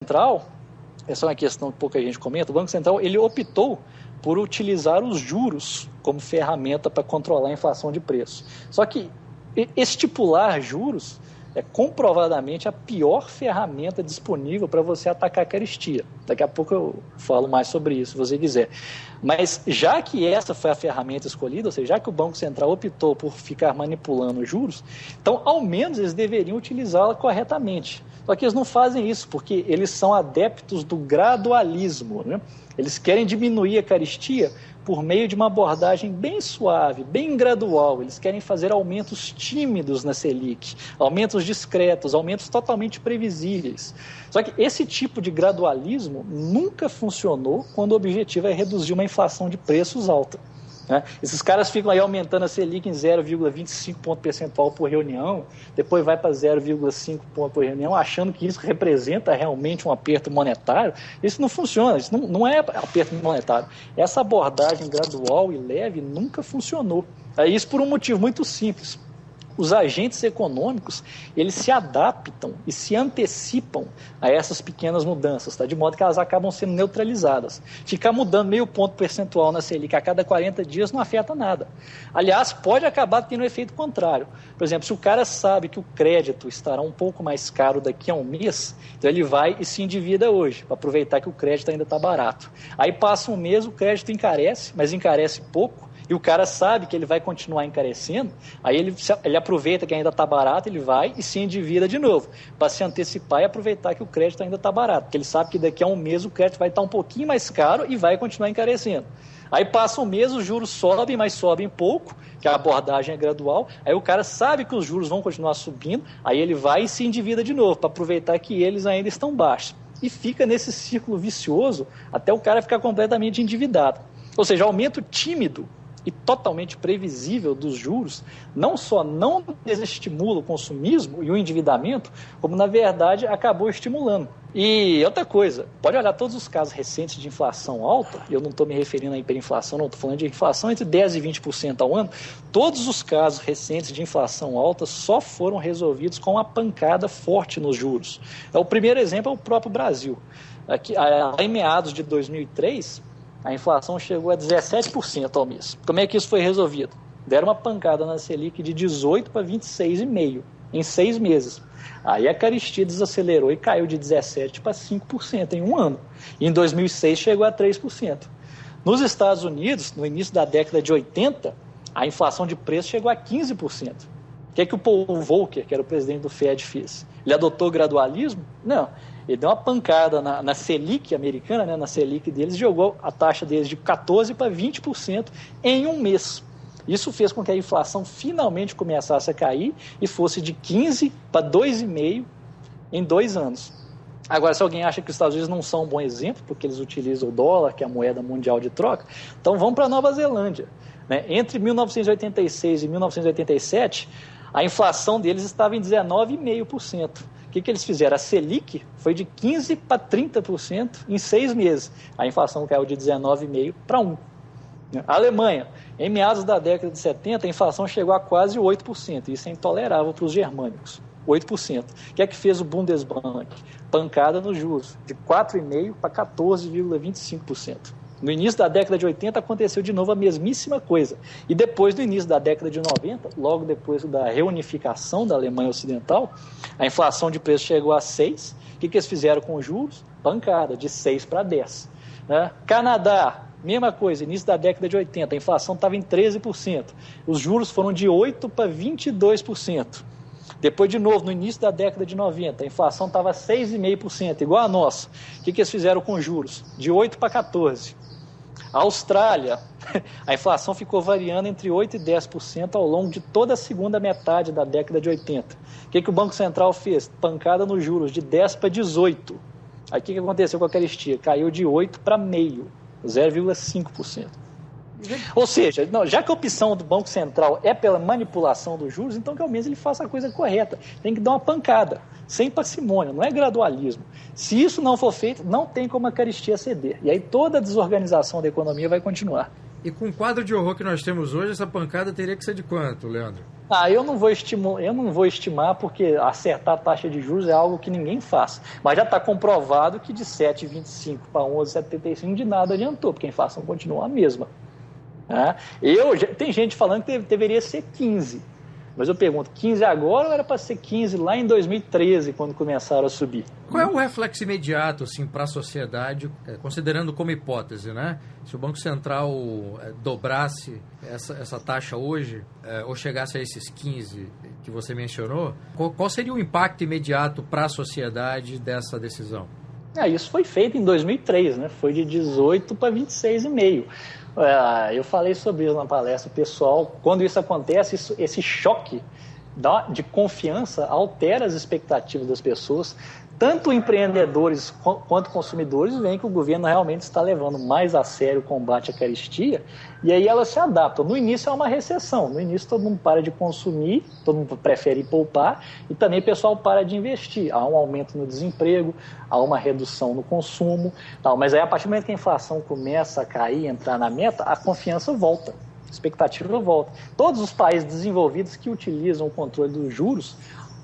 Central, essa é uma questão que pouca gente comenta, o Banco Central ele optou por utilizar os juros como ferramenta para controlar a inflação de preço. Só que estipular juros é comprovadamente a pior ferramenta disponível para você atacar a carestia. Daqui a pouco eu falo mais sobre isso, se você quiser. Mas já que essa foi a ferramenta escolhida, ou seja, já que o Banco Central optou por ficar manipulando os juros, então ao menos eles deveriam utilizá-la corretamente. Só que eles não fazem isso, porque eles são adeptos do gradualismo, né? Eles querem diminuir a carestia por meio de uma abordagem bem suave, bem gradual. Eles querem fazer aumentos tímidos na Selic, aumentos discretos, aumentos totalmente previsíveis. Só que esse tipo de gradualismo nunca funcionou quando o objetivo é reduzir uma inflação de preços alta. Esses caras ficam aí aumentando a Selic em 0,25 ponto percentual por reunião, depois vai para 0,5 ponto por reunião, achando que isso representa realmente um aperto monetário. Isso não funciona, isso não é aperto monetário. Essa abordagem gradual e leve nunca funcionou. Isso por um motivo muito simples. Os agentes econômicos, eles se adaptam e se antecipam a essas pequenas mudanças, tá? De modo que elas acabam sendo neutralizadas. Ficar mudando meio ponto percentual na Selic a cada 40 dias não afeta nada. Aliás, pode acabar tendo um efeito contrário. Por exemplo, se o cara sabe que o crédito estará um pouco mais caro daqui a um mês, então ele vai e se endivida hoje, para aproveitar que o crédito ainda está barato. Aí passa um mês, o crédito encarece, mas encarece pouco, e o cara sabe que ele vai continuar encarecendo, aí ele aproveita que ainda está barato, ele vai e se endivida de novo, para se antecipar e aproveitar que o crédito ainda está barato, porque ele sabe que daqui a um mês o crédito vai estar um pouquinho mais caro e vai continuar encarecendo. Aí passa um mês, os juros sobem, mas sobem pouco, que a abordagem é gradual, aí o cara sabe que os juros vão continuar subindo, aí ele vai e se endivida de novo, para aproveitar que eles ainda estão baixos. E fica nesse círculo vicioso até o cara ficar completamente endividado. Ou seja, aumento tímido e totalmente previsível dos juros, não só não desestimula o consumismo e o endividamento, como, na verdade, acabou estimulando. E outra coisa, pode olhar todos os casos recentes de inflação alta, eu não estou me referindo à hiperinflação, não, estou falando de inflação entre 10% e 20% ao ano, todos os casos recentes de inflação alta só foram resolvidos com uma pancada forte nos juros. O primeiro exemplo é o próprio Brasil. Aqui, em meados de 2003, a inflação chegou a 17% ao mês. Como é que isso foi resolvido? Deram uma pancada na Selic de 18 para 26,5% em 6 meses. Aí a carestia desacelerou e caiu de 17% para 5% em um ano. E em 2006 chegou a 3%. Nos Estados Unidos, no início da década de 80, a inflação de preço chegou a 15%. O que o Paul Volcker, que era o presidente do Fed, fez? Ele adotou o gradualismo? Não. Ele deu uma pancada na Selic americana, né, na Selic deles, jogou a taxa deles de 14% para 20% em um mês. Isso fez com que a inflação finalmente começasse a cair e fosse de 15% para 2,5% em 2 anos. Agora, se alguém acha que os Estados Unidos não são um bom exemplo, porque eles utilizam o dólar, que é a moeda mundial de troca, então vamos para a Nova Zelândia. Entre 1986 e 1987, a inflação deles estava em 19,5%. O que eles fizeram? A Selic foi de 15% para 30% em 6 meses. A inflação caiu de 19,5% para 1%. A Alemanha, em meados da década de 70, a inflação chegou a quase 8%. Isso é intolerável para os germânicos. 8%. O que é que fez o Bundesbank? Pancada nos juros, de 4,5% para 14,25%. No início da década de 80 aconteceu de novo a mesmíssima coisa. E depois do início da década de 90, logo depois da reunificação da Alemanha Ocidental, a inflação de preço chegou a 6%. O que eles fizeram com os juros? Pancada, de 6% para 10%. Canadá, mesma coisa, início da década de 80, a inflação estava em 13%. Os juros foram de 8% para 22%. Depois, de novo, no início da década de 90, a inflação estava 6,5%, igual a nossa. O que eles fizeram com os juros? De 8% para 14%. A Austrália, a inflação ficou variando entre 8% e 10% ao longo de toda a segunda metade da década de 80. O que o Banco Central fez? Pancada nos juros, de 10% para 18%. Aí o que aconteceu com a carestia? Caiu de 8% para meio, 0,5%. Ou seja, já que a opção do Banco Central é pela manipulação dos juros, então que ao menos ele faça a coisa correta. Tem que dar uma pancada, sem parcimônia, não é gradualismo. Se isso não for feito, não tem como a carestia ceder. E aí toda a desorganização da economia vai continuar. E com o quadro de horror que nós temos hoje, essa pancada teria que ser de quanto, Leandro? Eu não vou estimar, porque acertar a taxa de juros é algo que ninguém faz. Mas já está comprovado que de 7,25 para 11,75 de nada adiantou, porque a inflação continua a mesma. Tem gente falando que deveria ser 15. Mas eu pergunto, 15 agora ou era para ser 15 lá em 2013, quando começaram a subir? Qual é o reflexo imediato assim, para a sociedade, considerando como hipótese, né? Se o Banco Central dobrasse essa taxa hoje, ou chegasse a esses 15 que você mencionou, qual seria o impacto imediato para a sociedade dessa decisão? Isso foi feito em 2003, né? Foi de 18 para 26,5. Eu falei sobre isso na palestra pessoal. Quando isso acontece, esse choque de confiança altera as expectativas das pessoas. Tanto empreendedores quanto consumidores veem que o governo realmente está levando mais a sério o combate à carestia, e aí elas se adaptam. No início é uma recessão, no início todo mundo para de consumir, todo mundo prefere poupar, e também o pessoal para de investir. Há um aumento no desemprego, há uma redução no consumo, mas aí a partir do momento que a inflação começa a cair, entrar na meta, a confiança volta, a expectativa volta. Todos os países desenvolvidos que utilizam o controle dos juros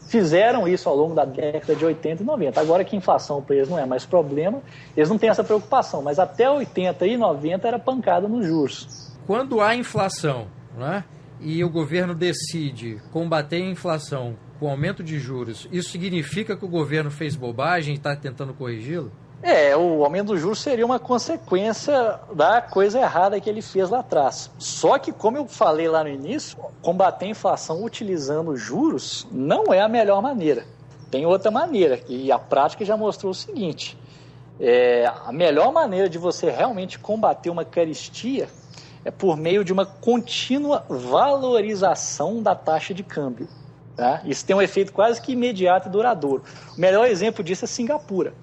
fizeram isso ao longo da década de 80 e 90. Agora que a inflação para eles não é mais problema, eles não têm essa preocupação, mas até 80 e 90 era pancada nos juros. Quando há inflação, né, e o governo decide combater a inflação com aumento de juros, isso significa que o governo fez bobagem e está tentando corrigi-lo? O aumento dos juros seria uma consequência da coisa errada que ele fez lá atrás. Só que, como eu falei lá no início, combater a inflação utilizando juros não é a melhor maneira. Tem outra maneira, e a prática já mostrou o seguinte: a melhor maneira de você realmente combater uma carestia é por meio de uma contínua valorização da taxa de câmbio. Tá? Isso tem um efeito quase que imediato e duradouro. O melhor exemplo disso é Singapura.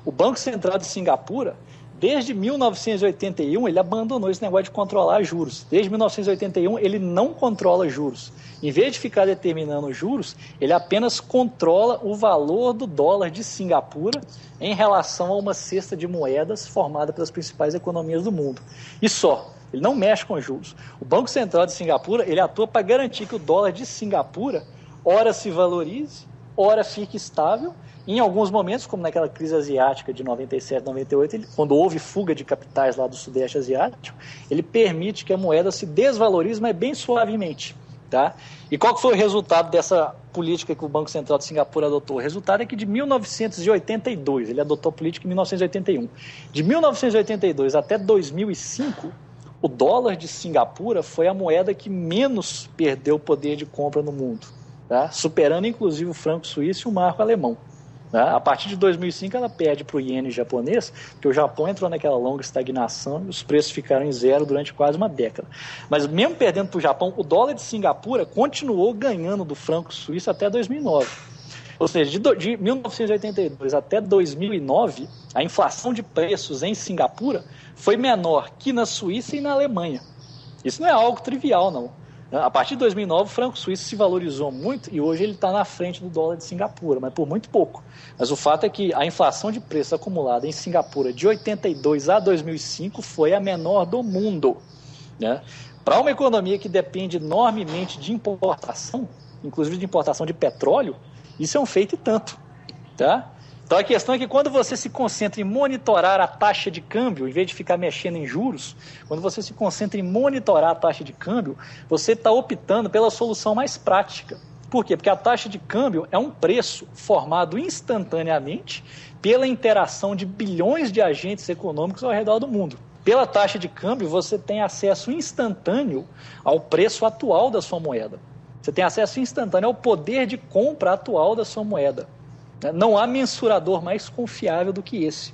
O Banco Central de Singapura, desde 1981, ele abandonou esse negócio de controlar juros. Desde 1981, ele não controla juros. Em vez de ficar determinando juros, ele apenas controla o valor do dólar de Singapura em relação a uma cesta de moedas formada pelas principais economias do mundo. E só. Ele não mexe com juros. O Banco Central de Singapura, ele atua para garantir que o dólar de Singapura, ora se valorize, ora fique estável. Em alguns momentos, como naquela crise asiática de 97, 98, quando houve fuga de capitais lá do Sudeste Asiático, ele permite que a moeda se desvalorize, mas bem suavemente. Tá? E qual foi o resultado dessa política que o Banco Central de Singapura adotou? O resultado é que de 1982, ele adotou a política em 1981, de 1982 até 2005, o dólar de Singapura foi a moeda que menos perdeu poder de compra no mundo, tá? Superando inclusive o franco suíço e o marco alemão. A partir de 2005 ela perde para o iene japonês, porque o Japão entrou naquela longa estagnação e os preços ficaram em zero durante quase uma década. Mas mesmo perdendo para o Japão, o dólar de Singapura continuou ganhando do franco suíço até 2009. Ou seja, de 1982 até 2009, a inflação de preços em Singapura foi menor que na Suíça e na Alemanha. Isso não é algo trivial, não. A partir de 2009, o franco suíço se valorizou muito e hoje ele está na frente do dólar de Singapura, mas por muito pouco. Mas o fato é que a inflação de preços acumulada em Singapura de 82 a 2005 foi a menor do mundo. Né? Para uma economia que depende enormemente de importação, inclusive de importação de petróleo, isso é um feito e tanto. Tá? Então a questão é que quando você se concentra em monitorar a taxa de câmbio, em vez de ficar mexendo em juros, quando você se concentra em monitorar a taxa de câmbio, você está optando pela solução mais prática. Por quê? Porque a taxa de câmbio é um preço formado instantaneamente pela interação de bilhões de agentes econômicos ao redor do mundo. Pela taxa de câmbio, você tem acesso instantâneo ao preço atual da sua moeda. Você tem acesso instantâneo ao poder de compra atual da sua moeda. Não há mensurador mais confiável do que esse.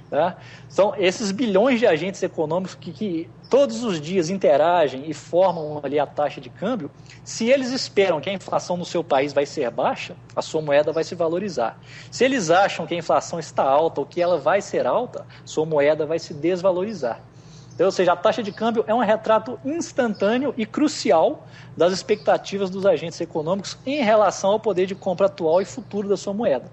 Tá? São esses bilhões de agentes econômicos que todos os dias interagem e formam ali a taxa de câmbio. Se eles esperam que a inflação no seu país vai ser baixa, a sua moeda vai se valorizar. Se eles acham que a inflação está alta ou que ela vai ser alta, sua moeda vai se desvalorizar. Então, ou seja, a taxa de câmbio é um retrato instantâneo e crucial das expectativas dos agentes econômicos em relação ao poder de compra atual e futuro da sua moeda.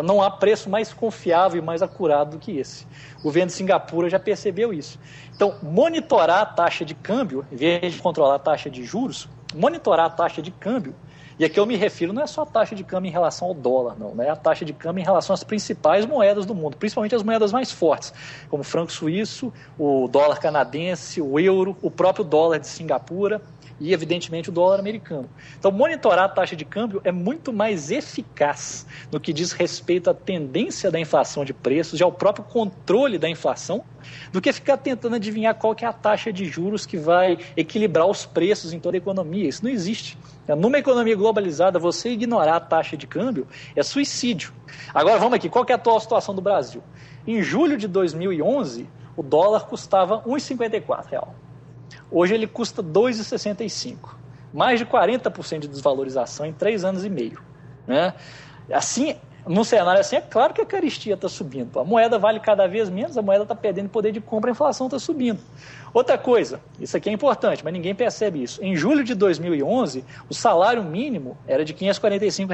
Não há preço mais confiável e mais acurado do que esse. O governo de Singapura já percebeu isso. Então, monitorar a taxa de câmbio, em vez de controlar a taxa de juros, monitorar a taxa de câmbio, e aqui eu me refiro não é só a taxa de câmbio em relação ao dólar, não é a taxa de câmbio em relação às principais moedas do mundo, principalmente as moedas mais fortes, como o franco suíço, o dólar canadense, o euro, o próprio dólar de Singapura, e, evidentemente, o dólar americano. Então, monitorar a taxa de câmbio é muito mais eficaz no que diz respeito à tendência da inflação de preços e ao próprio controle da inflação, do que ficar tentando adivinhar qual que é a taxa de juros que vai equilibrar os preços em toda a economia. Isso não existe. Numa economia globalizada, você ignorar a taxa de câmbio é suicídio. Agora, vamos aqui, qual que é a atual situação do Brasil? Em julho de 2011, o dólar custava R$ 1,54. Hoje ele custa R$ 2,65. Mais de 40% de desvalorização em 3 anos e meio. Né? Assim, num cenário assim, é claro que a caristia está subindo. A moeda vale cada vez menos, a moeda está perdendo poder de compra, a inflação está subindo. Outra coisa, isso aqui é importante, mas ninguém percebe isso. Em julho de 2011, o salário mínimo era de R$ 545.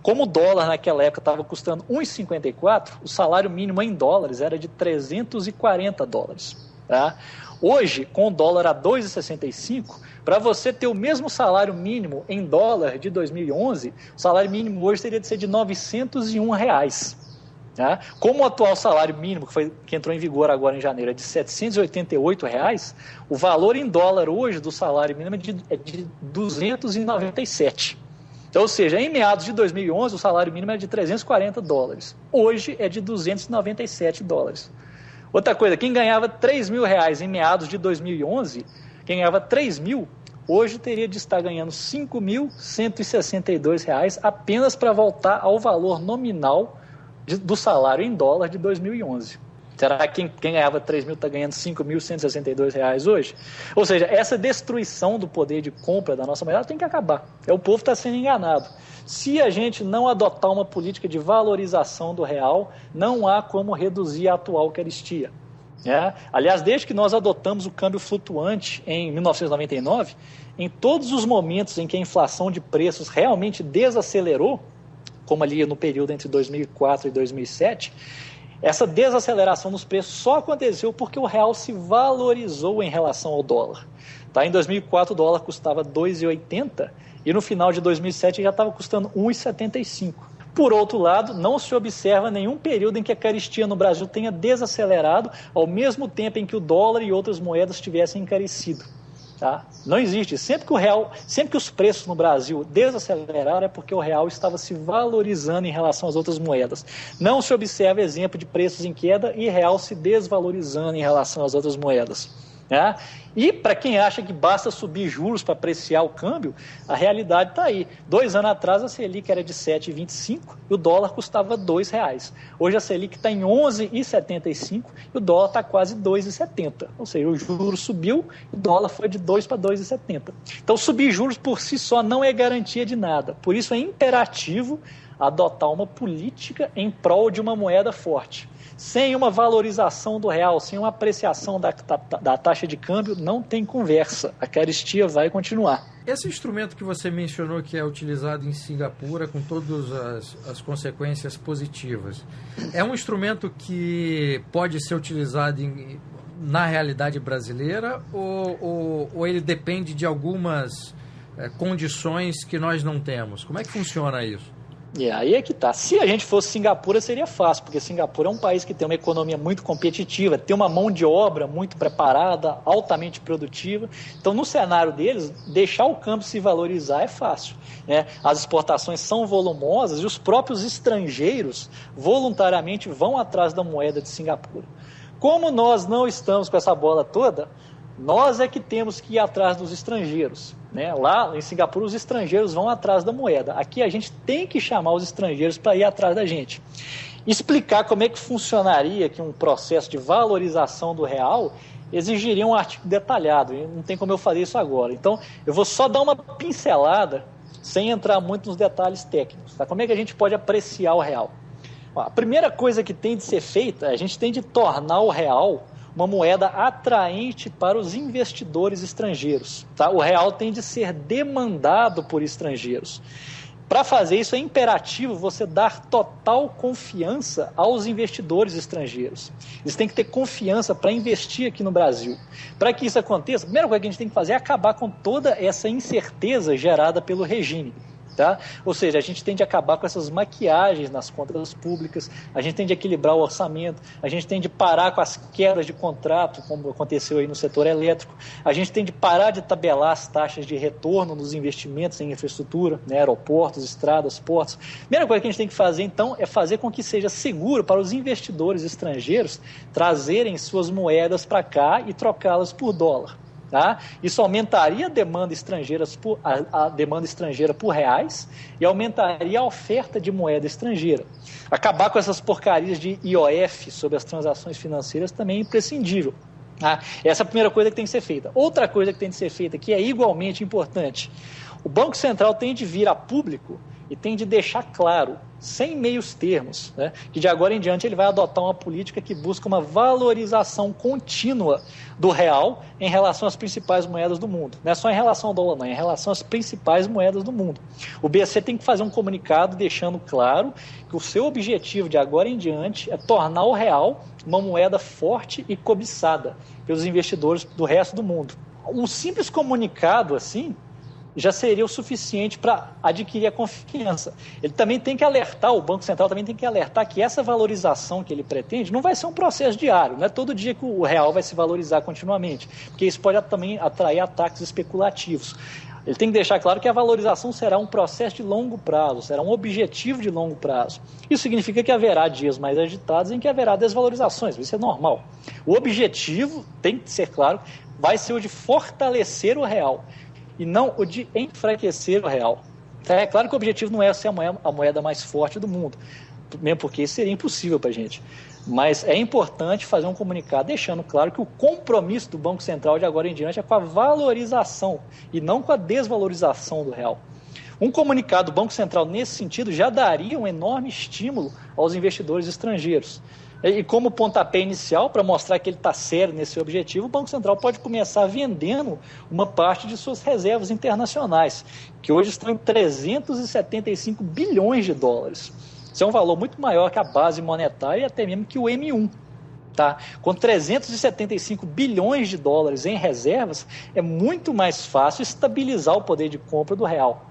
Como o dólar naquela época estava custando R$ 1,54, o salário mínimo em dólares era de $340. Tá? Hoje, com o dólar a 2,65, para você ter o mesmo salário mínimo em dólar de 2011, o salário mínimo hoje teria de ser de R$ 901. Tá? Como o atual salário mínimo, que entrou em vigor agora em janeiro, é de R$ 788, o valor em dólar hoje do salário mínimo é de 297. Então, ou seja, em meados de 2011, o salário mínimo era de $340. Hoje é de $297. Outra coisa, quem ganhava R$3.000 em meados de 2011, quem ganhava R$3.000, hoje teria de estar ganhando R$5.162 apenas para voltar ao valor nominal do salário em dólar de 2011. Será que quem ganhava R$3.000 está ganhando R$5.162 hoje? Ou seja, essa destruição do poder de compra da nossa moeda tem que acabar. O povo está sendo enganado. Se a gente não adotar uma política de valorização do real, não há como reduzir a atual caristia. Aliás, desde que nós adotamos o câmbio flutuante em 1999, em todos os momentos em que a inflação de preços realmente desacelerou, como ali no período entre 2004 e 2007, essa desaceleração nos preços só aconteceu porque o real se valorizou em relação ao dólar. Em 2004 o dólar custava R$ 2,80 e no final de 2007 já estava custando R$ 1,75. Por outro lado, não se observa nenhum período em que a caristia no Brasil tenha desacelerado ao mesmo tempo em que o dólar e outras moedas tivessem encarecido. Tá? Não existe. Sempre que os preços no Brasil desaceleraram é porque o real estava se valorizando em relação às outras moedas. Não se observa exemplo de preços em queda e real se desvalorizando em relação às outras moedas. E para quem acha que basta subir juros para apreciar o câmbio, a realidade está aí. 2 anos atrás a Selic era de 7,25 e o dólar custava R$ 2. Hoje a Selic está em 11,75 e o dólar está quase 2,70. Ou seja, o juro subiu e o dólar foi de 2 para 2,70. Então subir juros por si só não é garantia de nada. Por isso é imperativo adotar uma política em prol de uma moeda forte. Sem uma valorização do real, sem uma apreciação da taxa de câmbio, não tem conversa. A caristia vai continuar. Esse instrumento que você mencionou que é utilizado em Singapura com todas as consequências positivas, é um instrumento que pode ser utilizado na realidade brasileira ou ele depende de algumas condições que nós não temos? Como é que funciona isso? E aí é que tá. Se a gente fosse Singapura, seria fácil, porque Singapura é um país que tem uma economia muito competitiva, tem uma mão de obra muito preparada, altamente produtiva. Então, no cenário deles, deixar o câmbio se valorizar é fácil. As exportações são volumosas e os próprios estrangeiros voluntariamente vão atrás da moeda de Singapura. Como nós não estamos com essa bola toda, nós é que temos que ir atrás dos estrangeiros. Lá em Singapura os estrangeiros vão atrás da moeda. Aqui a gente tem que chamar os estrangeiros para ir atrás da gente. Explicar como é que funcionaria aqui um processo de valorização do real exigiria um artigo detalhado. E não tem como eu fazer isso agora. Então eu vou só dar uma pincelada sem entrar muito nos detalhes técnicos. Tá? Como é que a gente pode apreciar o real? A primeira coisa que tem de ser feita, a gente tem de tornar o real uma moeda atraente para os investidores estrangeiros. Tá? O real tem de ser demandado por estrangeiros. Para fazer isso é imperativo você dar total confiança aos investidores estrangeiros. Eles têm que ter confiança para investir aqui no Brasil. Para que isso aconteça, a primeira coisa que a gente tem que fazer é acabar com toda essa incerteza gerada pelo regime. Tá? Ou seja, a gente tem de acabar com essas maquiagens nas contas públicas, a gente tem de equilibrar o orçamento, a gente tem de parar com as quebras de contrato, como aconteceu aí no setor elétrico, a gente tem de parar de tabelar as taxas de retorno nos investimentos em infraestrutura, né, aeroportos, estradas, portos. A primeira coisa que a gente tem que fazer, então, é fazer com que seja seguro para os investidores estrangeiros trazerem suas moedas para cá e trocá-las por dólar. Tá? Isso aumentaria a demanda estrangeira por reais e aumentaria a oferta de moeda estrangeira. Acabar com essas porcarias de IOF sobre as transações financeiras também é imprescindível. Tá? Essa é a primeira coisa que tem que ser feita. Outra coisa que tem que ser feita, que é igualmente importante, o Banco Central tem de vir a público e tem de deixar claro, sem meios termos, né, que de agora em diante ele vai adotar uma política que busca uma valorização contínua do real em relação às principais moedas do mundo. Não é só em relação ao dólar, não, é em relação às principais moedas do mundo. O BC tem que fazer um comunicado deixando claro que o seu objetivo de agora em diante é tornar o real uma moeda forte e cobiçada pelos investidores do resto do mundo. Um simples comunicado assim já seria o suficiente para adquirir a confiança. Ele também tem que alertar, o Banco Central também tem que alertar que essa valorização que ele pretende não vai ser um processo diário, não é todo dia que o real vai se valorizar continuamente, porque isso pode também atrair ataques especulativos. Ele tem que deixar claro que a valorização será um processo de longo prazo, será um objetivo de longo prazo. Isso significa que haverá dias mais agitados em que haverá desvalorizações, isso é normal. O objetivo, tem que ser claro, vai ser o de fortalecer o real, e não o de enfraquecer o real. É claro que o objetivo não é ser a moeda mais forte do mundo, mesmo porque isso seria impossível para a gente. Mas é importante fazer um comunicado deixando claro que o compromisso do Banco Central de agora em diante é com a valorização e não com a desvalorização do real. Um comunicado do Banco Central nesse sentido já daria um enorme estímulo aos investidores estrangeiros. E como pontapé inicial, para mostrar que ele está sério nesse objetivo, o Banco Central pode começar vendendo uma parte de suas reservas internacionais, que hoje estão em 375 bilhões de dólares. Isso é um valor muito maior que a base monetária e até mesmo que o M1. Tá? Com 375 bilhões de dólares em reservas, é muito mais fácil estabilizar o poder de compra do real.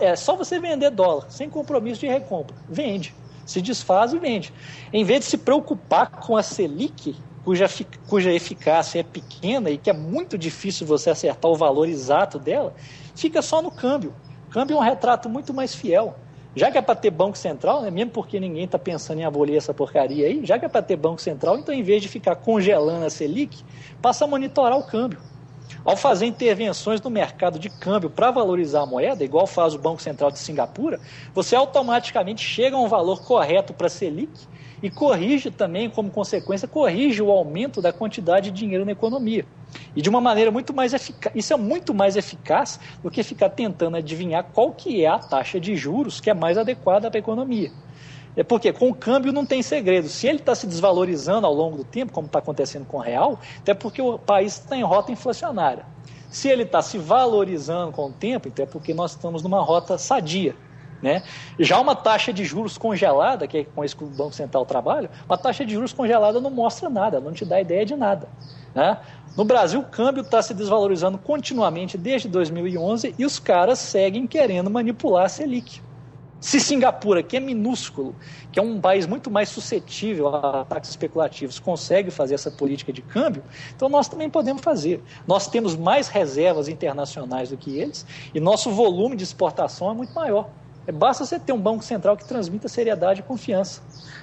É só você vender dólar, sem compromisso de recompra. Vende. Se desfaz e vende. Em vez de se preocupar com a Selic, cuja eficácia é pequena e que é muito difícil você acertar o valor exato dela, fica só no câmbio. O câmbio é um retrato muito mais fiel. Já que é para ter Banco Central, né, mesmo porque ninguém está pensando em abolir essa porcaria aí, já que é para ter Banco Central, então em vez de ficar congelando a Selic, passa a monitorar o câmbio. Ao fazer intervenções no mercado de câmbio para valorizar a moeda, igual faz o Banco Central de Singapura, você automaticamente chega a um valor correto para a Selic e corrige também, como consequência, corrige o aumento da quantidade de dinheiro na economia. E de uma maneira muito mais eficaz. Isso é muito mais eficaz do que ficar tentando adivinhar qual que é a taxa de juros que é mais adequada para a economia. É porque com o câmbio não tem segredo. Se ele está se desvalorizando ao longo do tempo, como está acontecendo com o real, até porque o país está em rota inflacionária. Se ele está se valorizando com o tempo, então é porque nós estamos numa rota sadia. Né? Já uma taxa de juros congelada, que é com isso que o Banco Central trabalha, uma taxa de juros congelada não mostra nada, não te dá ideia de nada. Né? No Brasil, o câmbio está se desvalorizando continuamente desde 2011 e os caras seguem querendo manipular a Selic. Se Singapura, que é minúsculo, que é um país muito mais suscetível a ataques especulativos, consegue fazer essa política de câmbio, então nós também podemos fazer. Nós temos mais reservas internacionais do que eles e nosso volume de exportação é muito maior. Basta você ter um Banco Central que transmita seriedade e confiança.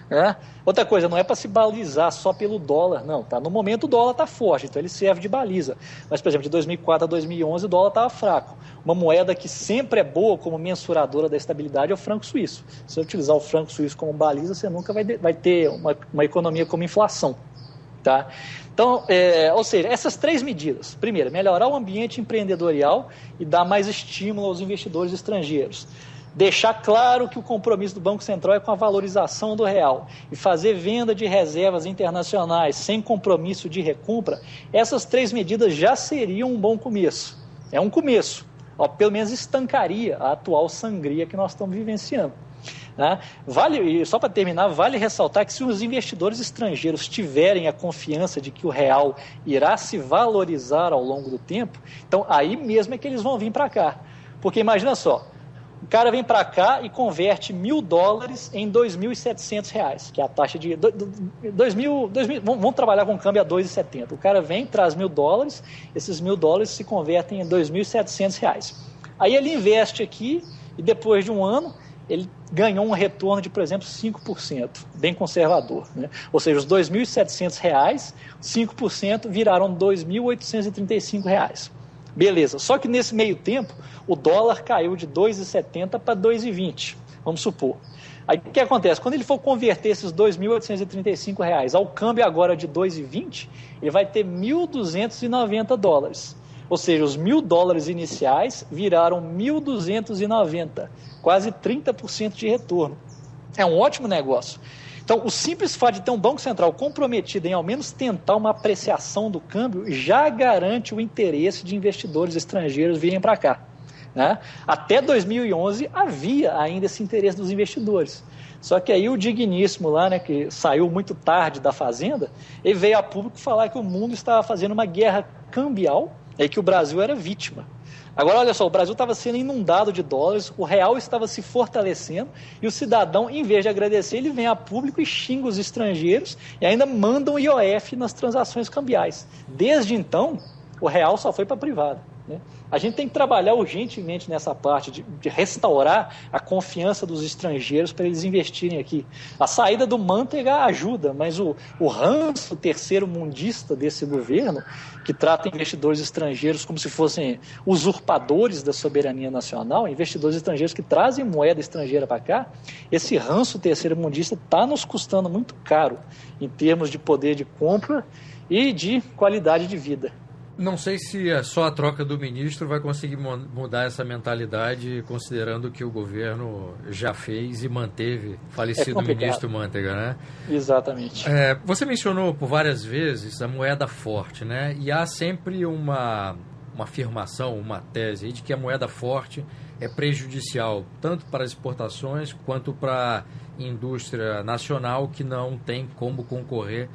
Né? Outra coisa, não é para se balizar só pelo dólar, não. Tá? No momento o dólar está forte, então ele serve de baliza. Mas, por exemplo, de 2004 a 2011 o dólar estava fraco. Uma moeda que sempre é boa como mensuradora da estabilidade é o franco suíço. Se você utilizar o franco suíço como baliza, você nunca vai ter uma economia como inflação. Tá? Então, ou seja, essas três medidas. Primeiro, melhorar o ambiente empreendedorial e dar mais estímulo aos investidores estrangeiros. Deixar claro que o compromisso do Banco Central é com a valorização do real e fazer venda de reservas internacionais sem compromisso de recompra, essas três medidas já seriam um bom começo. É um começo. pelo menos estancaria a atual sangria que nós estamos vivenciando. Né? E só para terminar, vale ressaltar que se os investidores estrangeiros tiverem a confiança de que o real irá se valorizar ao longo do tempo, então aí mesmo é que eles vão vir para cá. Porque imagina só, o cara vem para cá e converte $1.000 em R$2.700, que é a taxa de... Vamos trabalhar com câmbio a 2,70. O cara vem, traz $1.000, esses $1.000 se convertem em R$2.700. Aí ele investe aqui e depois de um ano ele ganhou um retorno de, por exemplo, 5%, bem conservador. Né? Ou seja, os R$2.700, 5% viraram R$2.835. Beleza, só que nesse meio tempo, o dólar caiu de 2,70 para 2,20, vamos supor. Aí o que acontece? Quando ele for converter esses R$2.835 ao câmbio agora de 2,20, ele vai ter $1.290. Ou seja, os $1.000 iniciais viraram 1.290, quase 30% de retorno. É um ótimo negócio. Então, o simples fato de ter um Banco Central comprometido em ao menos tentar uma apreciação do câmbio já garante o interesse de investidores estrangeiros virem para cá. Né? Até 2011 havia ainda esse interesse dos investidores. Só que aí o digníssimo lá, né, que saiu muito tarde da Fazenda, ele veio a público falar que o mundo estava fazendo uma guerra cambial e que o Brasil era vítima. Agora, olha só, o Brasil estava sendo inundado de dólares, o real estava se fortalecendo e o cidadão, em vez de agradecer, ele vem a público e xinga os estrangeiros e ainda manda um IOF nas transações cambiais. Desde então, o real só foi para a privada. Né? A gente tem que trabalhar urgentemente nessa parte de restaurar a confiança dos estrangeiros para eles investirem aqui. A saída do Manteiga ajuda, mas o ranço terceiro mundista desse governo, que trata investidores estrangeiros como se fossem usurpadores da soberania nacional, investidores estrangeiros que trazem moeda estrangeira para cá, esse ranço terceiro mundista está nos custando muito caro em termos de poder de compra e de qualidade de vida. Não sei se só a troca do ministro vai conseguir mudar essa mentalidade, considerando que o governo já fez e manteve o falecido ministro Manteiga, né? Exatamente. Você mencionou por várias vezes a moeda forte, né? E há sempre uma afirmação, uma tese aí de que a moeda forte é prejudicial tanto para as exportações quanto para a indústria nacional que não tem como concorrer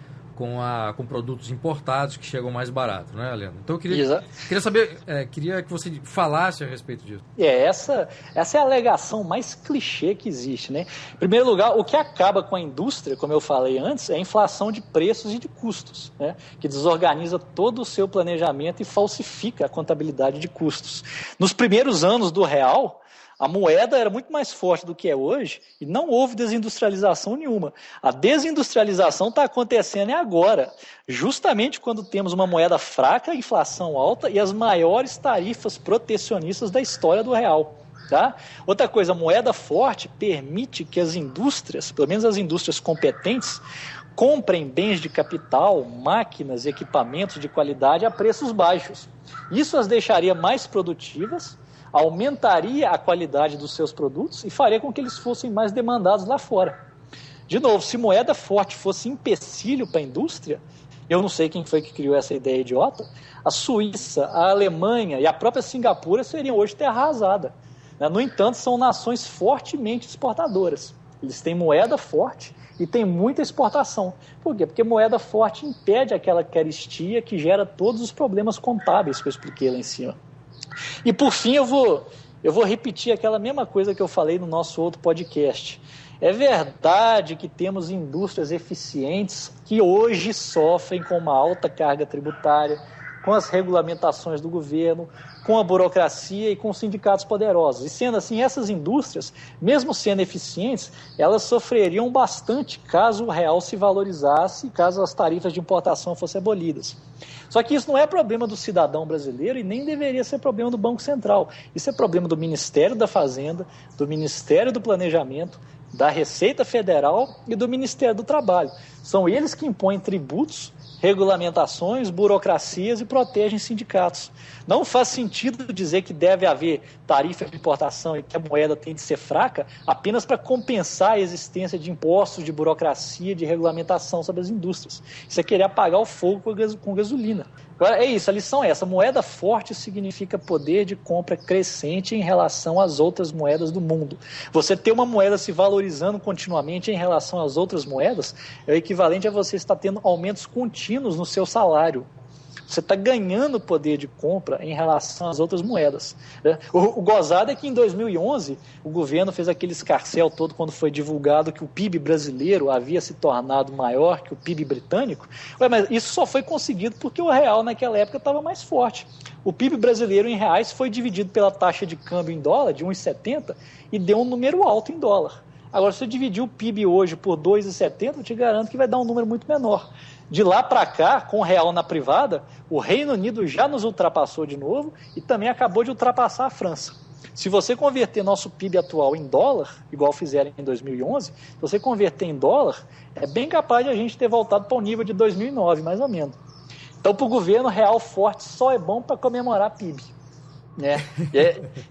com produtos importados que chegam mais barato, né, Leandro? Então eu queria saber, queria que você falasse a respeito disso. Essa é a alegação mais clichê que existe, né? Em primeiro lugar, o que acaba com a indústria, como eu falei antes, é a inflação de preços e de custos, né? Que desorganiza todo o seu planejamento e falsifica a contabilidade de custos. Nos primeiros anos do real, a moeda era muito mais forte do que é hoje e não houve desindustrialização nenhuma. A desindustrialização está acontecendo agora, justamente quando temos uma moeda fraca, inflação alta e as maiores tarifas protecionistas da história do real. Tá? Outra coisa, a moeda forte permite que as indústrias, pelo menos as indústrias competentes, comprem bens de capital, máquinas e equipamentos de qualidade a preços baixos. Isso as deixaria mais produtivas, aumentaria a qualidade dos seus produtos e faria com que eles fossem mais demandados lá fora. De novo, se moeda forte fosse empecilho para a indústria, eu não sei quem foi que criou essa ideia idiota, a Suíça, a Alemanha e a própria Singapura seriam hoje terra arrasada. No entanto, são nações fortemente exportadoras. Eles têm moeda forte e têm muita exportação. Por quê? Porque moeda forte impede aquela carestia que gera todos os problemas contábeis que eu expliquei lá em cima. E por fim eu vou repetir aquela mesma coisa que eu falei no nosso outro podcast. É verdade que temos indústrias eficientes que hoje sofrem com uma alta carga tributária, com as regulamentações do governo, com a burocracia e com sindicatos poderosos. E sendo assim, essas indústrias, mesmo sendo eficientes, elas sofreriam bastante caso o real se valorizasse, caso as tarifas de importação fossem abolidas. Só que isso não é problema do cidadão brasileiro e nem deveria ser problema do Banco Central. Isso é problema do Ministério da Fazenda, do Ministério do Planejamento, da Receita Federal e do Ministério do Trabalho. São eles que impõem tributos, regulamentações, burocracias e protegem sindicatos. Não faz sentido dizer que deve haver tarifa de importação e que a moeda tem de ser fraca apenas para compensar a existência de impostos, de burocracia, de regulamentação sobre as indústrias. Isso é querer apagar o fogo com gasolina. Agora, é isso, a lição é essa. Moeda forte significa poder de compra crescente em relação às outras moedas do mundo. Você ter uma moeda se valorizando continuamente em relação às outras moedas é o equivalente a você estar tendo aumentos contínuos no seu salário. Você está ganhando poder de compra em relação às outras moedas. O gozado é que em 2011 o governo fez aquele escarcéu todo quando foi divulgado que o PIB brasileiro havia se tornado maior que o PIB britânico. Mas isso só foi conseguido porque o real naquela época estava mais forte. O PIB brasileiro em reais foi dividido pela taxa de câmbio em dólar de 1,70 e deu um número alto em dólar. Agora, se você dividir o PIB hoje por 2,70, eu te garanto que vai dar um número muito menor. De lá para cá, com o real na privada, o Reino Unido já nos ultrapassou de novo e também acabou de ultrapassar a França. Se você converter nosso PIB atual em dólar, igual fizeram em 2011, se você converter em dólar, é bem capaz de a gente ter voltado para o nível de 2009, mais ou menos. Então, para o governo, real forte só é bom para comemorar PIB. Né?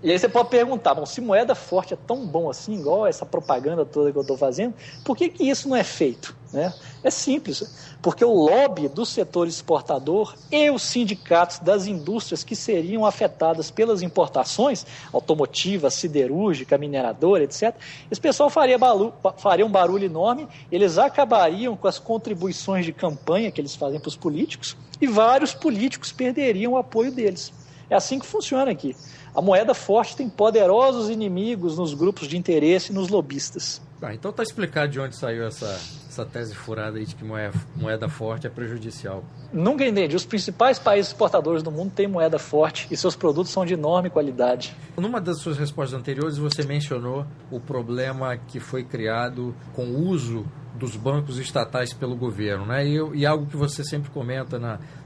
E aí você pode perguntar, bom, se moeda forte é tão bom assim, igual essa propaganda toda que eu estou fazendo, por que isso não é feito? Né? É simples, porque o lobby do setor exportador e os sindicatos das indústrias que seriam afetadas pelas importações, automotiva, siderúrgica, mineradora, etc., esse pessoal faria um barulho enorme, eles acabariam com as contribuições de campanha que eles fazem para os políticos e vários políticos perderiam o apoio deles. É assim que funciona aqui. A moeda forte tem poderosos inimigos nos grupos de interesse e nos lobistas. Então está explicado de onde saiu essa tese furada aí de que moeda forte é prejudicial. Nunca entendi. Os principais países exportadores do mundo têm moeda forte e seus produtos são de enorme qualidade. Numa das suas respostas anteriores, você mencionou o problema que foi criado com o uso dos bancos estatais pelo governo, né? E algo que você sempre comenta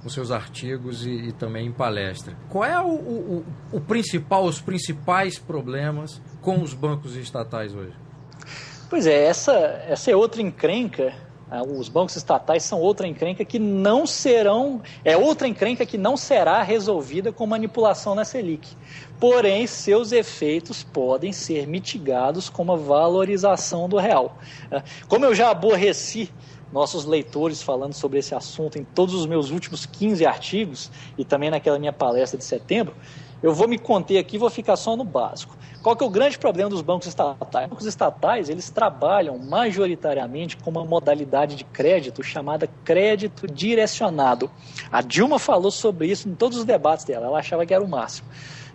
nos seus artigos e também em palestra. Qual é os principais problemas com os bancos estatais hoje? Pois é, essa é outra encrenca. Os bancos estatais são outra encrenca que não será resolvida com manipulação na Selic. Porém, seus efeitos podem ser mitigados com uma valorização do real. Como eu já aborreci nossos leitores falando sobre esse assunto em todos os meus últimos 15 artigos e também naquela minha palestra de setembro, eu vou me conter aqui e vou ficar só no básico. Qual que é o grande problema dos bancos estatais? Os bancos estatais, eles trabalham majoritariamente com uma modalidade de crédito chamada crédito direcionado. A Dilma falou sobre isso em todos os debates dela, ela achava que era o máximo.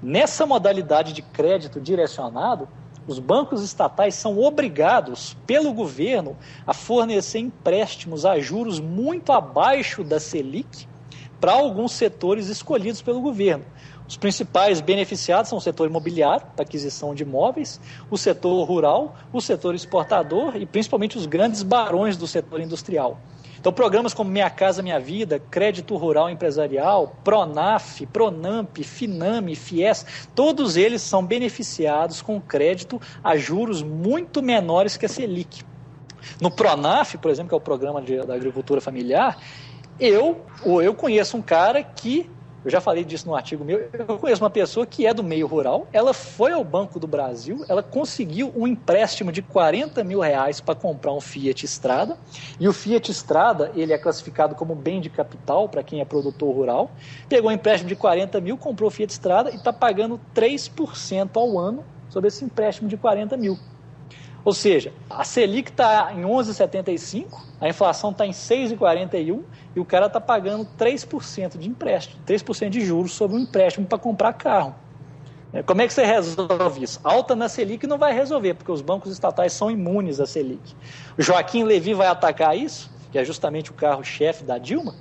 Nessa modalidade de crédito direcionado, os bancos estatais são obrigados pelo governo a fornecer empréstimos a juros muito abaixo da Selic para alguns setores escolhidos pelo governo. Os principais beneficiados são o setor imobiliário, para aquisição de imóveis, o setor rural, o setor exportador e principalmente os grandes barões do setor industrial. Então, programas como Minha Casa Minha Vida, Crédito Rural Empresarial, Pronaf, Pronamp, Finame, Fies, todos eles são beneficiados com crédito a juros muito menores que a Selic. No Pronaf, por exemplo, que é o programa da agricultura familiar, eu conheço um cara que, eu já falei disso no artigo meu, eu conheço uma pessoa que é do meio rural, ela foi ao Banco do Brasil, ela conseguiu um empréstimo de R$40 mil para comprar um Fiat Strada, e o Fiat Strada, ele é classificado como bem de capital para quem é produtor rural, pegou um empréstimo de R$40 mil, comprou o Fiat Strada e está pagando 3% ao ano sobre esse empréstimo de R$40 mil. Ou seja, a Selic está em 11,75, a inflação está em 6,41 e o cara está pagando 3% de empréstimo, 3% de juros sobre um empréstimo para comprar carro. Como é que você resolve isso? Alta na Selic não vai resolver, porque os bancos estatais são imunes à Selic. O Joaquim Levy vai atacar isso, que é justamente o carro-chefe da Dilma?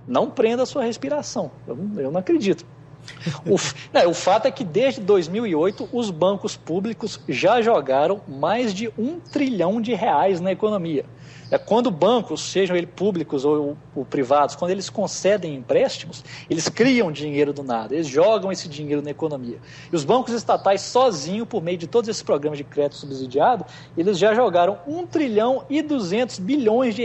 Não prenda a sua respiração, eu não acredito. O fato é que desde 2008 os bancos públicos já jogaram mais de R$1 trilhão na economia. Quando bancos, sejam eles públicos ou privados, quando eles concedem empréstimos, eles criam dinheiro do nada, eles jogam esse dinheiro na economia. E os bancos estatais sozinhos, por meio de todos esses programas de crédito subsidiado, eles já jogaram R$1 trilhão e 200 bilhões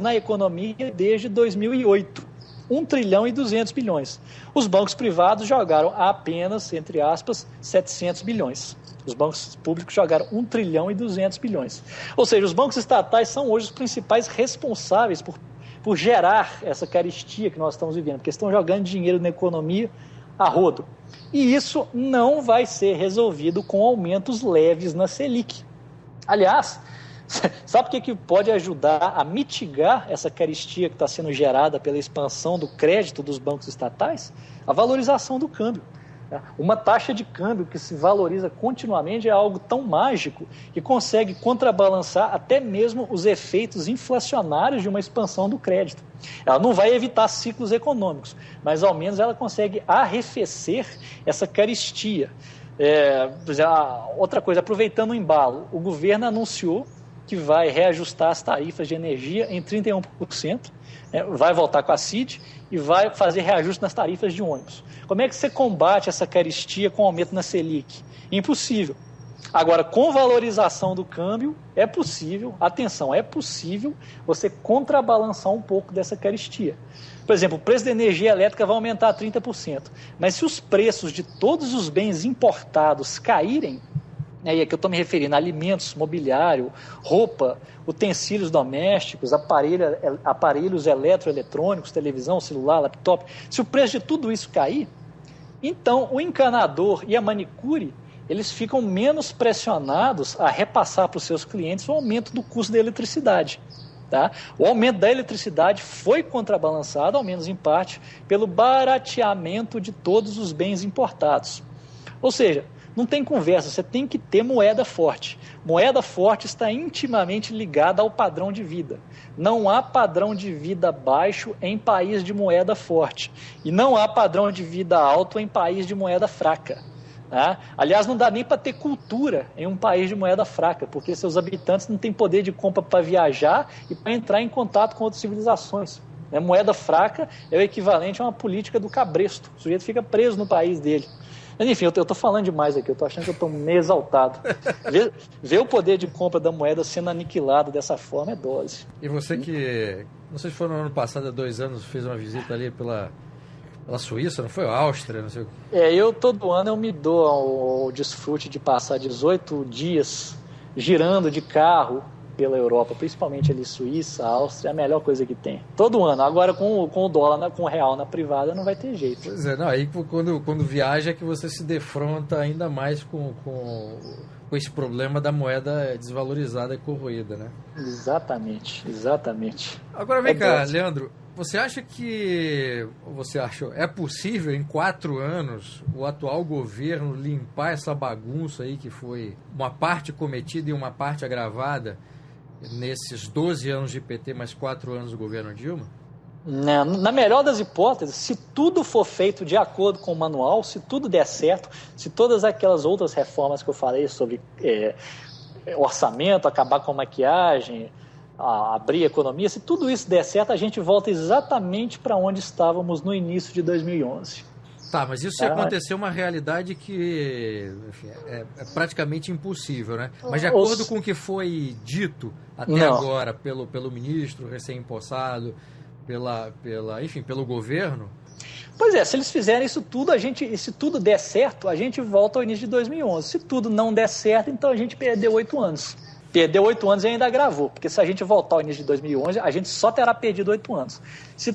na economia desde 2008. 1 trilhão e 200 bilhões. Os bancos privados jogaram apenas, entre aspas, 700 bilhões. Os bancos públicos jogaram 1 trilhão e 200 bilhões. Ou seja, os bancos estatais são hoje os principais responsáveis por por gerar essa carestia que nós estamos vivendo, porque estão jogando dinheiro na economia a rodo. E isso não vai ser resolvido com aumentos leves na Selic. Aliás, sabe o que pode ajudar a mitigar essa carestia que está sendo gerada pela expansão do crédito dos bancos estatais? A valorização do câmbio. Uma taxa de câmbio que se valoriza continuamente é algo tão mágico que consegue contrabalançar até mesmo os efeitos inflacionários de uma expansão do crédito. Ela não vai evitar ciclos econômicos, mas ao menos ela consegue arrefecer essa carestia. Outra coisa, aproveitando o embalo, o governo anunciou que vai reajustar as tarifas de energia em 31%, vai voltar com a CID e vai fazer reajuste nas tarifas de ônibus. Como é que você combate essa carestia com aumento na Selic? Impossível. Agora, com valorização do câmbio, é possível, atenção, é possível você contrabalançar um pouco dessa carestia. Por exemplo, o preço da energia elétrica vai aumentar 30%, mas se os preços de todos os bens importados caírem, e aqui eu estou me referindo a alimentos, mobiliário, roupa, utensílios domésticos, aparelhos eletroeletrônicos, televisão, celular, laptop. Se o preço de tudo isso cair, então o encanador e a manicure, eles ficam menos pressionados a repassar para os seus clientes o aumento do custo da eletricidade. Tá? O aumento da eletricidade foi contrabalançado, ao menos em parte, pelo barateamento de todos os bens importados. Ou seja, não tem conversa, você tem que ter moeda forte. Moeda forte está intimamente ligada ao padrão de vida. Não há padrão de vida baixo em país de moeda forte. E não há padrão de vida alto em país de moeda fraca. Tá? Aliás, não dá nem para ter cultura em um país de moeda fraca, porque seus habitantes não têm poder de compra para viajar e para entrar em contato com outras civilizações. Moeda fraca é o equivalente a uma política do cabresto. O sujeito fica preso no país dele. Mas, enfim, eu estou falando demais aqui, eu estou achando que eu estou meio exaltado. Ver o poder de compra da moeda sendo aniquilado dessa forma é dose. E você que, não sei se foi no ano passado, há 2 anos, fez uma visita ali pela Suíça, não foi? A Áustria, não sei o que. Eu todo ano eu me dou ao desfrute de passar 18 dias girando de carro pela Europa, principalmente ali Suíça, Áustria, é a melhor coisa que tem. Todo ano. Agora com o dólar, com o real na privada, não vai ter jeito. Pois é, não, aí quando viaja é que você se defronta ainda mais com esse problema da moeda desvalorizada e corroída, né? Exatamente. Agora vem cá, Leandro, você acha é possível em 4 anos o atual governo limpar essa bagunça aí que foi uma parte cometida e uma parte agravada nesses 12 anos de PT mais 4 anos do governo Dilma? Não, na melhor das hipóteses, se tudo for feito de acordo com o manual, se tudo der certo, se todas aquelas outras reformas que eu falei sobre orçamento, acabar com a maquiagem, abrir a economia, se tudo isso der certo, a gente volta exatamente para onde estávamos no início de 2011. Tá, mas isso se acontecer uma realidade que, enfim, é praticamente impossível, né? Mas de acordo com o que foi dito até agora pelo ministro recém-empossado, pelo governo... Pois é, se eles fizerem isso tudo, se tudo der certo, a gente volta ao início de 2011. Se tudo não der certo, então a gente perdeu 8 anos. Perdeu 8 anos e ainda agravou, porque se a gente voltar ao início de 2011, a gente só terá perdido 8 anos. Se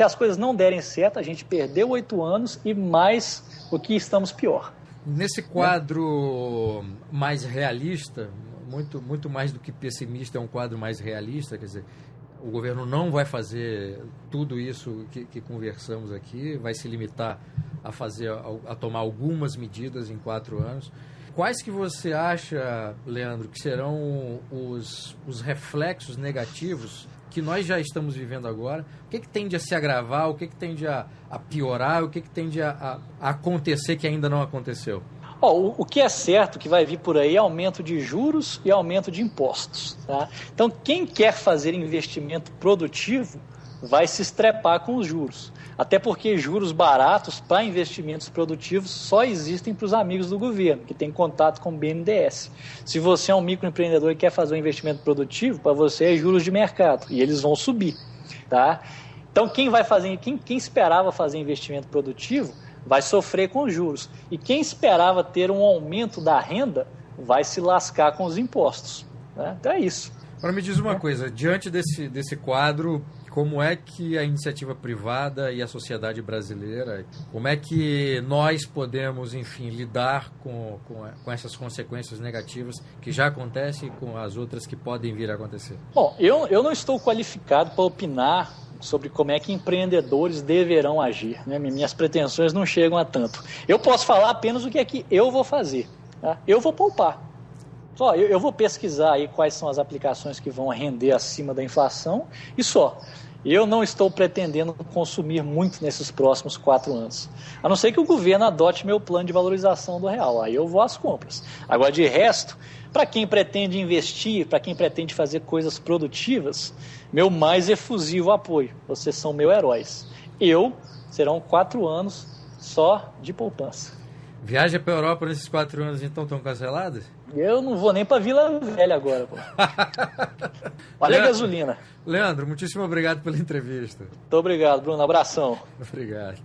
as coisas não derem certo, a gente perdeu 8 anos e mais o que estamos pior. Nesse quadro mais realista, muito mais do que pessimista, é um quadro mais realista, quer dizer, o governo não vai fazer tudo isso que conversamos aqui, vai se limitar a tomar algumas medidas em 4 anos. Quais que você acha, Leandro, que serão os reflexos negativos que nós já estamos vivendo agora? O que tende a se agravar, o que tende a piorar, o que tende a acontecer que ainda não aconteceu? O que é certo que vai vir por aí é aumento de juros e aumento de impostos. Tá? Então, quem quer fazer investimento produtivo vai se estrepar com os juros. Até porque juros baratos para investimentos produtivos só existem para os amigos do governo, que tem contato com o BNDES. Se você é um microempreendedor e quer fazer um investimento produtivo, para você é juros de mercado, e eles vão subir. Tá? Então, quem esperava fazer investimento produtivo vai sofrer com os juros. E quem esperava ter um aumento da renda vai se lascar com os impostos. Né? Então é isso. Agora me diz uma coisa, diante desse quadro como é que a iniciativa privada e a sociedade brasileira, como é que nós podemos, enfim, lidar com essas consequências negativas que já acontecem e com as outras que podem vir a acontecer? Bom, eu não estou qualificado para opinar sobre como é que empreendedores deverão agir, né? Minhas pretensões não chegam a tanto. Eu posso falar apenas o que é que eu vou fazer. Tá? Eu vou poupar. Só, eu vou pesquisar aí quais são as aplicações que vão render acima da inflação e só. Eu não estou pretendendo consumir muito nesses próximos 4 anos. A não ser que o governo adote meu plano de valorização do real. Aí eu vou às compras. Agora, de resto, para quem pretende investir, para quem pretende fazer coisas produtivas, meu mais efusivo apoio. Vocês são meus heróis. Serão 4 anos só de poupança. Viagem para a Europa nesses 4 anos, então, estão canceladas? Eu não vou nem para Vila Velha agora, pô. Olha a gasolina. Leandro, muitíssimo obrigado pela entrevista. Muito obrigado, Bruno. Abração. Obrigado.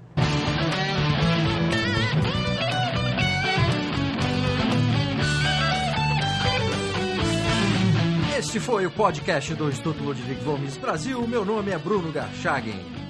Este foi o podcast do Instituto Ludwig Fomes Brasil. Meu nome é Bruno Garchagen.